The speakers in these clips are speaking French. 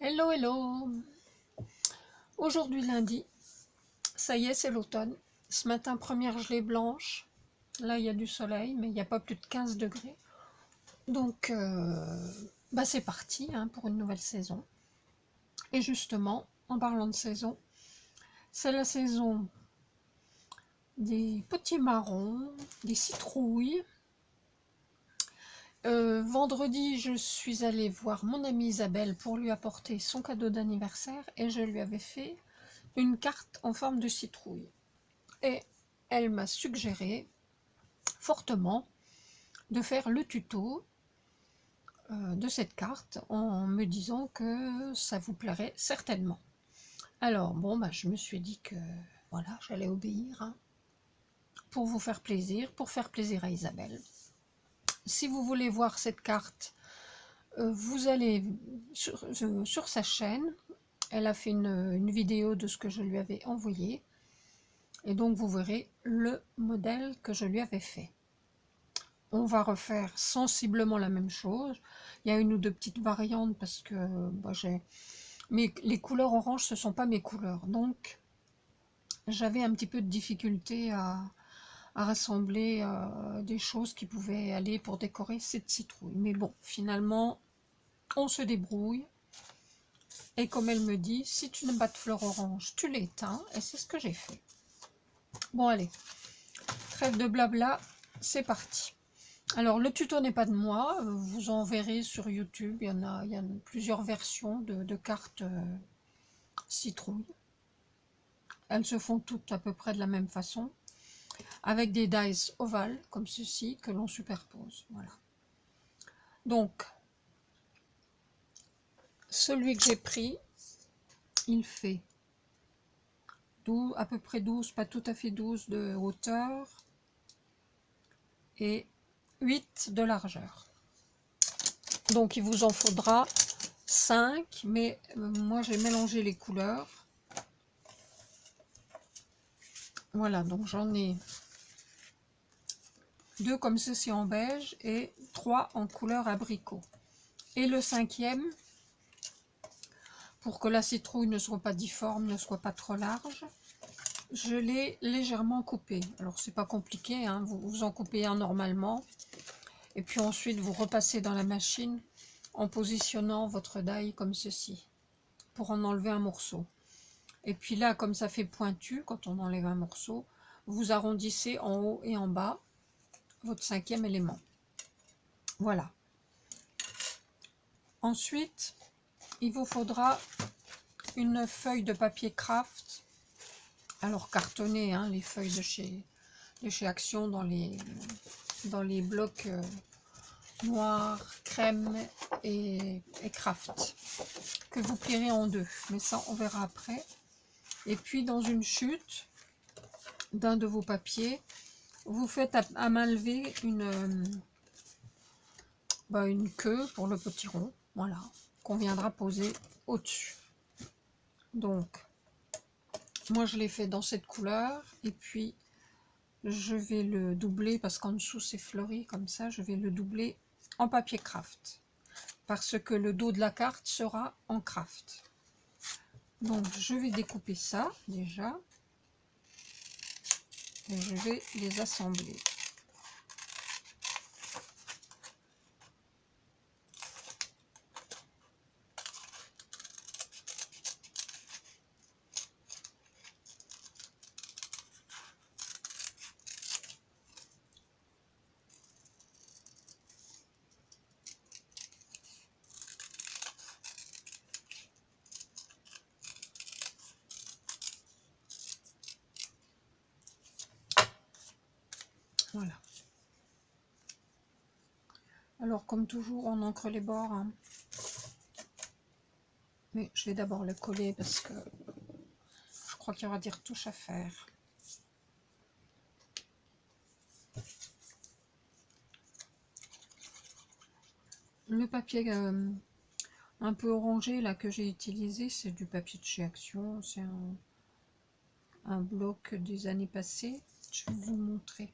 Hello, hello! Aujourd'hui lundi, ça y est, c'est l'automne. Ce matin, première gelée blanche. Là, il y a du soleil, mais il n'y a pas plus de 15 degrés. Donc, c'est parti hein, pour une nouvelle saison. Et justement, en parlant de saison, c'est la saison des petits marrons, des citrouilles. Vendredi, je suis allée voir mon amie Isabelle pour lui apporter son cadeau d'anniversaire et je lui avais fait une carte en forme de citrouille. Et elle m'a suggéré fortement de faire le tuto de cette carte en me disant que ça vous plairait certainement. Alors bon, je me suis dit que voilà, j'allais obéir hein, pour vous faire plaisir, pour faire plaisir à Isabelle. Si vous voulez voir cette carte, vous allez sur sa chaîne. Elle a fait une vidéo de ce que je lui avais envoyé. Et donc vous verrez le modèle que je lui avais fait. On va refaire sensiblement la même chose. Il y a une ou deux petites variantes parce que mais les couleurs orange, ce ne sont pas mes couleurs. Donc j'avais un petit peu de difficulté à rassembler des choses qui pouvaient aller pour décorer cette citrouille. Mais bon, finalement, on se débrouille. Et comme elle me dit, si tu n'as pas de fleurs orange, tu l'éteins. Et c'est ce que j'ai fait. Bon, allez, trêve de blabla, c'est parti. Alors, le tuto n'est pas de moi, vous en verrez sur YouTube, il y a plusieurs versions de cartes citrouille. Elles se font toutes à peu près de la même façon, avec des dies ovales, comme ceci, que l'on superpose. Voilà. Donc, celui que j'ai pris, il fait à peu près 12, pas tout à fait 12 de hauteur, et 8 de largeur. Donc, il vous en faudra 5, mais moi j'ai mélangé les couleurs. Voilà, donc j'en ai 2 comme ceci en beige et 3 en couleur abricot. Et le 5e, pour que la citrouille ne soit pas difforme, ne soit pas trop large, je l'ai légèrement coupé. Alors c'est pas compliqué, hein, vous en coupez un normalement. Et puis ensuite vous repassez dans la machine en positionnant votre die comme ceci, pour en enlever un morceau. Et puis là, comme ça fait pointu, quand on enlève un morceau, vous arrondissez en haut et en bas votre 5e élément. Voilà. Ensuite, il vous faudra une feuille de papier craft. Alors cartonné, hein, les feuilles de chez Action dans les blocs noirs, crème et craft, que vous plierez en deux. Mais ça, on verra après. Et puis dans une chute d'un de vos papiers, vous faites à main levée une queue pour le potiron, voilà, qu'on viendra poser au-dessus. Donc, moi je l'ai fait dans cette couleur, et puis je vais le doubler, parce qu'en dessous c'est fleuri comme ça, je vais le doubler en papier craft, parce que le dos de la carte sera en craft. Donc je vais découper ça déjà, et je vais les assembler. Voilà. Alors comme toujours, on encre les bords, hein. Mais je vais d'abord le coller parce que je crois qu'il y aura des retouches à faire. Le papier un peu orangé là que j'ai utilisé, c'est du papier de chez Action, c'est un bloc des années passées. Je vais vous montrer.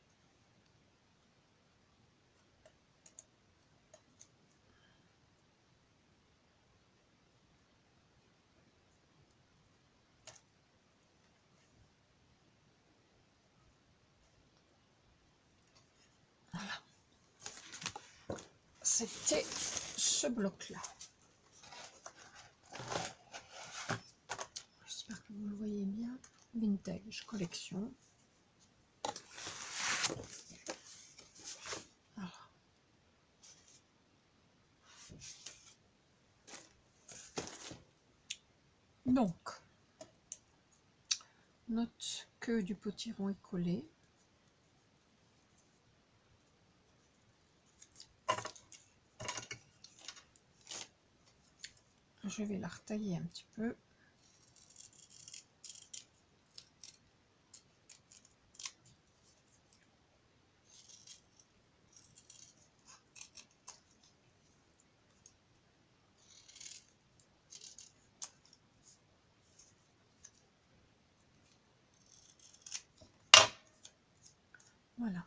c'était ce bloc-là. J'espère que vous le voyez bien. Vintage collection. Voilà. Donc, notre queue du potiron est collée. Je vais la retailler un petit peu. Voilà.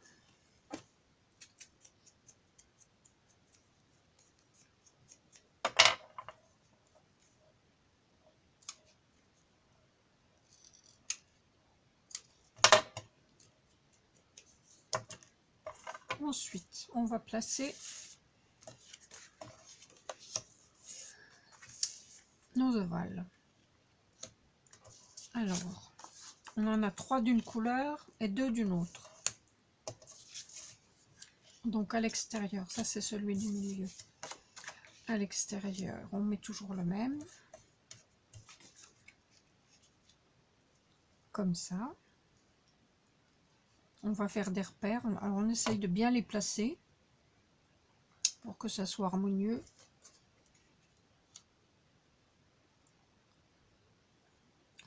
Ensuite, on va placer nos ovales. Alors, on en a 3 d'une couleur et 2 d'une autre. Donc à l'extérieur, ça c'est celui du milieu. À l'extérieur, on met toujours le même. Comme ça. On va faire des repères. Alors on essaye de bien les placer pour que ça soit harmonieux.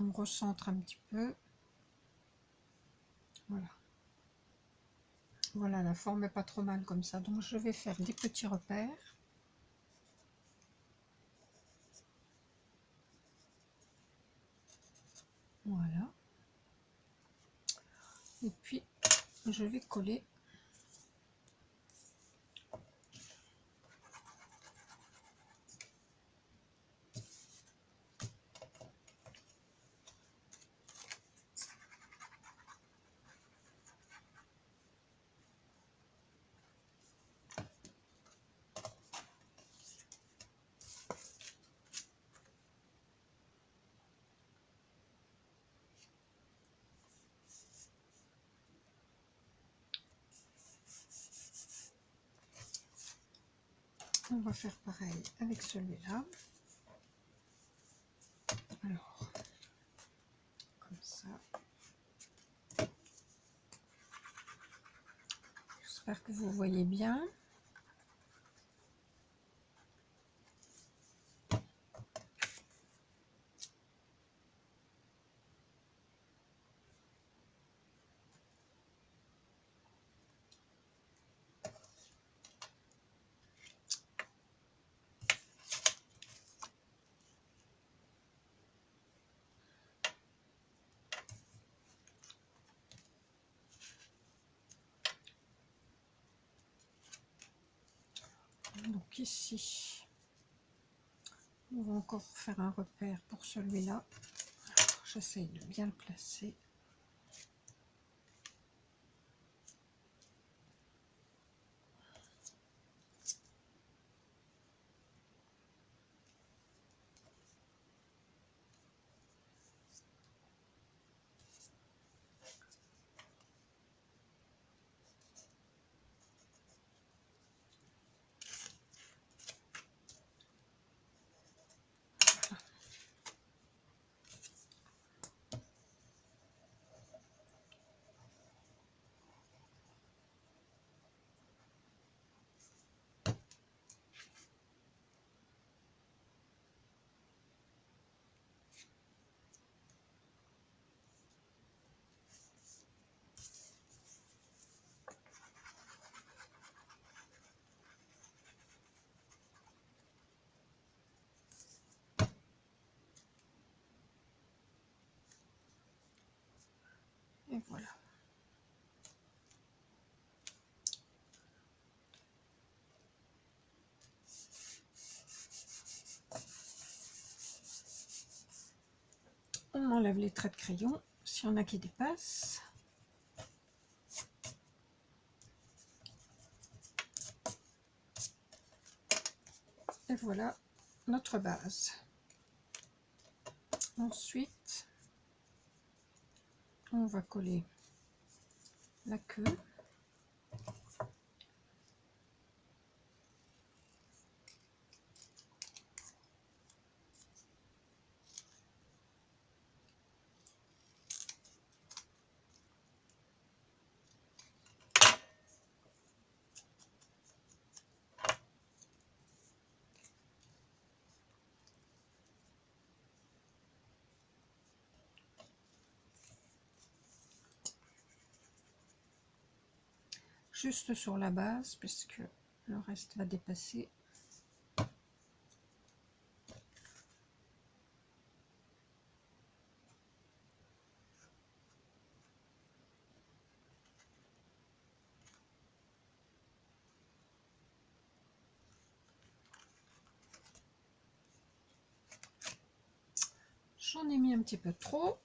On recentre un petit peu. Voilà. Voilà, la forme est pas trop mal comme ça. Donc je vais faire des petits repères. Voilà. Et puis je vais coller. On va faire pareil avec celui-là. Alors, comme ça. J'espère que vous voyez bien. Donc ici, on va encore faire un repère pour celui-là. J'essaye de bien le placer. Et voilà. On enlève les traits de crayon, s'il y en a qui dépassent. Et voilà notre base. Ensuite, on va coller la queue. Juste sur la base, puisque le reste va dépasser. J'en ai mis un petit peu trop.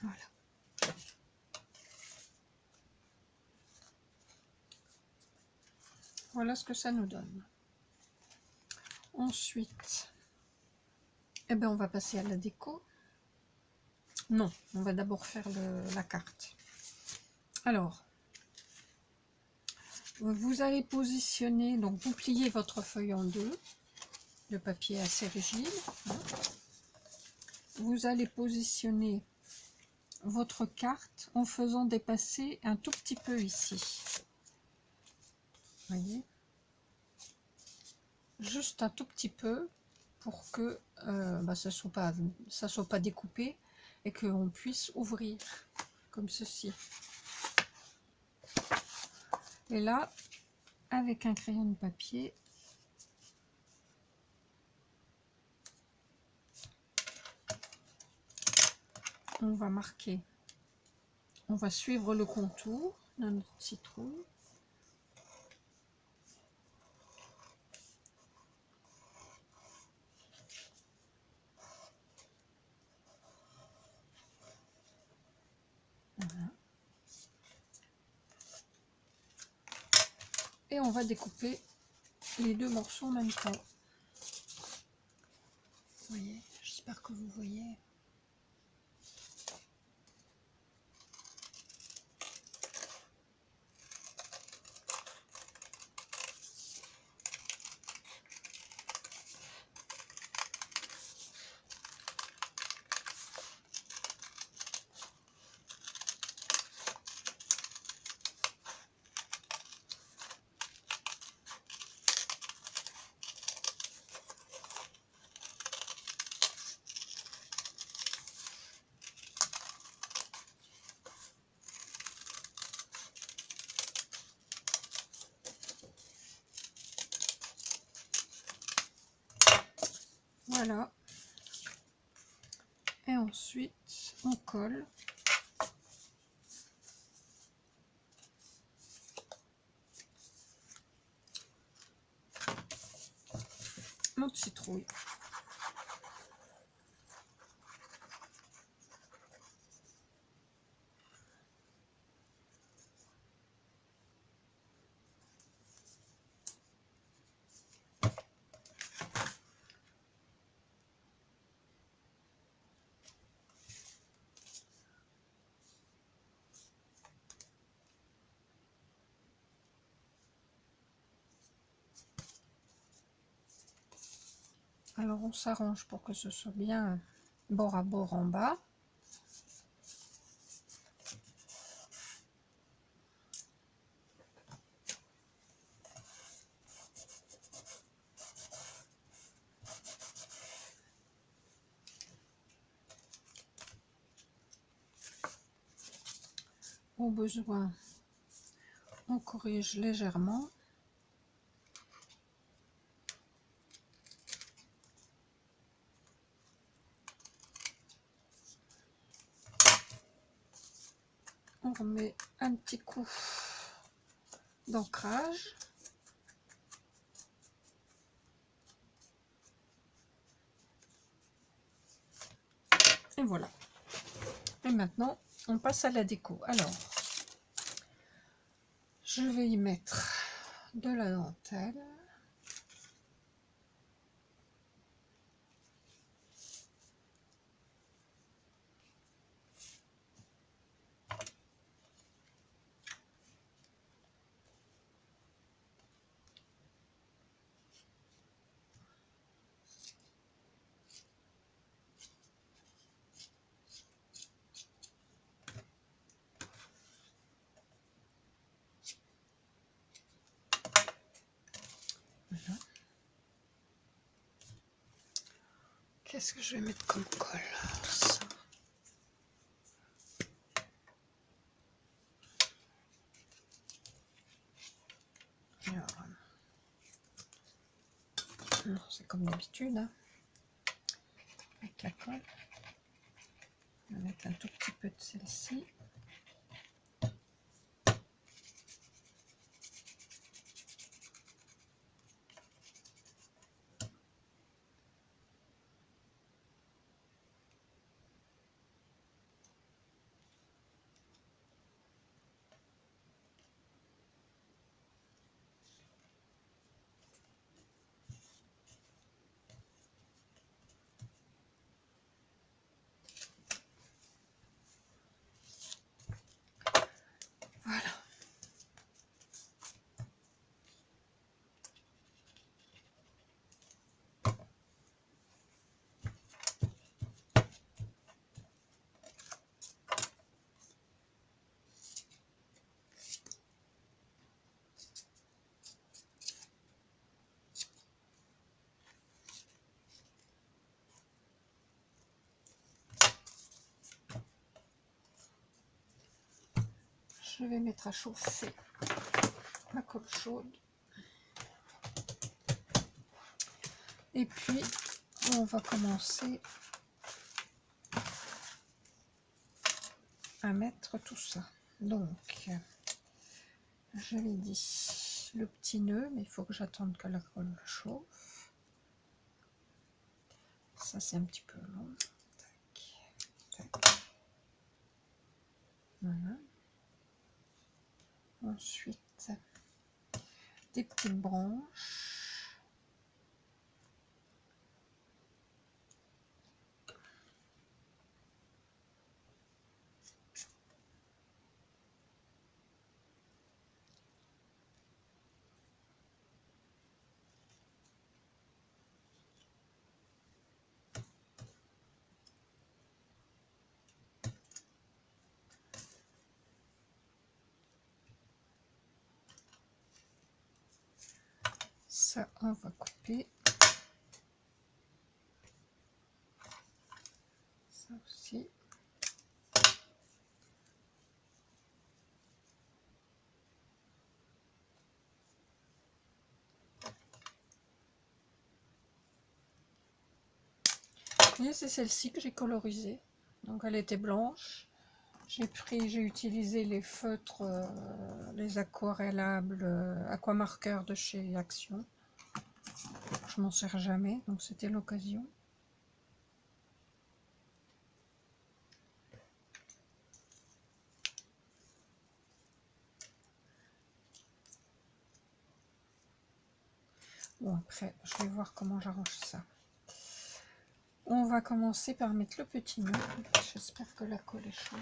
Voilà. Voilà ce que ça nous donne. Ensuite, eh ben, on va passer à la déco. Non, on va d'abord faire la carte. Alors, vous allez positionner, donc vous pliez votre feuille en deux, le papier est assez rigide. Hein. Vous allez positionner votre carte en faisant dépasser un tout petit peu ici. Voyez, juste un tout petit peu pour que ça soit pas découpé et qu'on puisse ouvrir comme ceci. Et là, avec un crayon de papier, on va marquer, on va suivre le contour de notre citrouille. Voilà. Et on va découper les deux morceaux en même temps. Vous voyez, j'espère que vous voyez. Voilà. Et ensuite, on colle. Notre citrouille. Alors on s'arrange pour que ce soit bien bord à bord en bas. Au besoin, on corrige légèrement. On remet un petit coup d'ancrage. Et voilà. Et maintenant, on passe à la déco. Alors, je vais y mettre de la dentelle. Voilà. Qu'est-ce que je vais mettre comme colle? Ça. Alors, c'est comme d'habitude, hein, avec la colle. On va mettre un tout petit peu de celle-ci. Voilà. Je vais mettre à chauffer ma colle chaude. Et puis, on va commencer à mettre tout ça. Donc, je l'ai dit, le petit nœud, mais il faut que j'attende que la colle chauffe. Ça, c'est un petit peu long. Tac, tac. Voilà. Ensuite, des petites branches. Ça, on va couper. Ça aussi. Et c'est celle-ci que j'ai colorisée. Donc elle était blanche. J'ai utilisé les feutres, les aquarellables, aquamarqueurs de chez Action. Je m'en sers jamais, donc c'était l'occasion. Bon, après, je vais voir comment j'arrange ça. On va commencer par mettre le petit nœud. J'espère que la colle est chaude.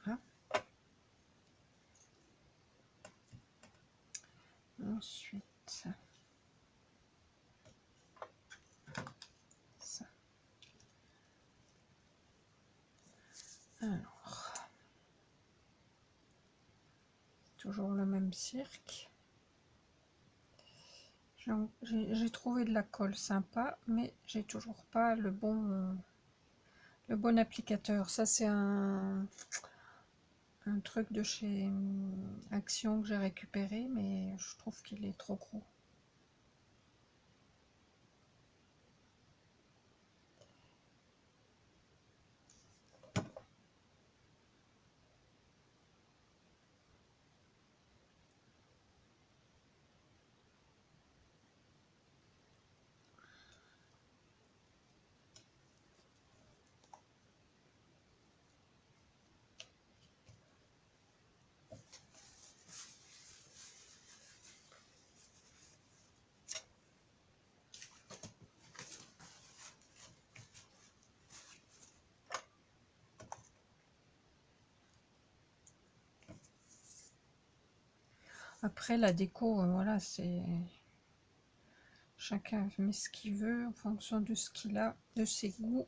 Voilà. Ensuite, ça. Alors, toujours le même cirque. J'ai trouvé de la colle sympa, mais j'ai toujours pas le bon applicateur. Ça, c'est un truc de chez Action que j'ai récupéré, mais je trouve qu'il est trop gros. Après, la déco, voilà, c'est... Chacun met ce qu'il veut en fonction de ce qu'il a, de ses goûts.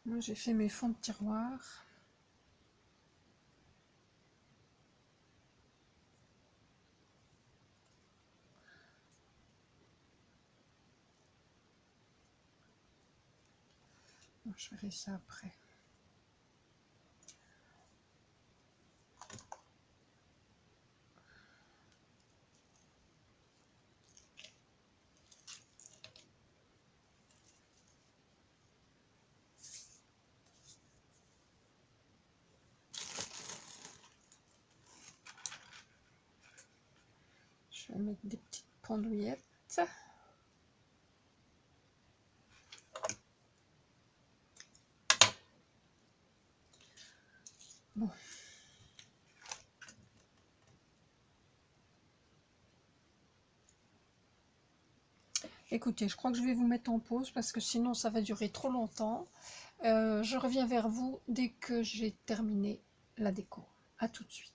Moi, j'ai fait mes fonds de tiroir. Je verrai ça après. Je vais mettre des petites pendouillettes. Bon. Écoutez, je crois que je vais vous mettre en pause parce que sinon ça va durer trop longtemps. Je reviens vers vous dès que j'ai terminé la déco. À tout de suite.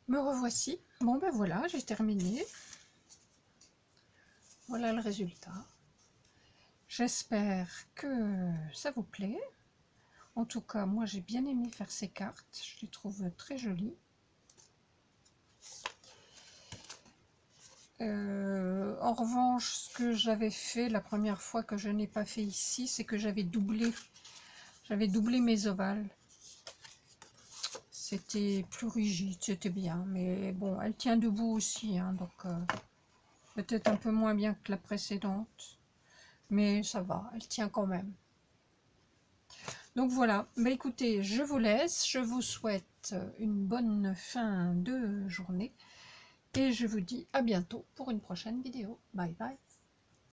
Me revoici. Bon ben voilà, j'ai terminé. Voilà le résultat. J'espère que ça vous plaît. En tout cas, moi j'ai bien aimé faire ces cartes. Je les trouve très jolies. En revanche, ce que j'avais fait la première fois que je n'ai pas fait ici, c'est que j'avais doublé mes ovales. C'était plus rigide, c'était bien, mais bon, elle tient debout aussi, hein, donc peut-être un peu moins bien que la précédente, mais ça va, elle tient quand même. Donc voilà, bah écoutez, je vous laisse, je vous souhaite une bonne fin de journée, et je vous dis à bientôt pour une prochaine vidéo. Bye bye.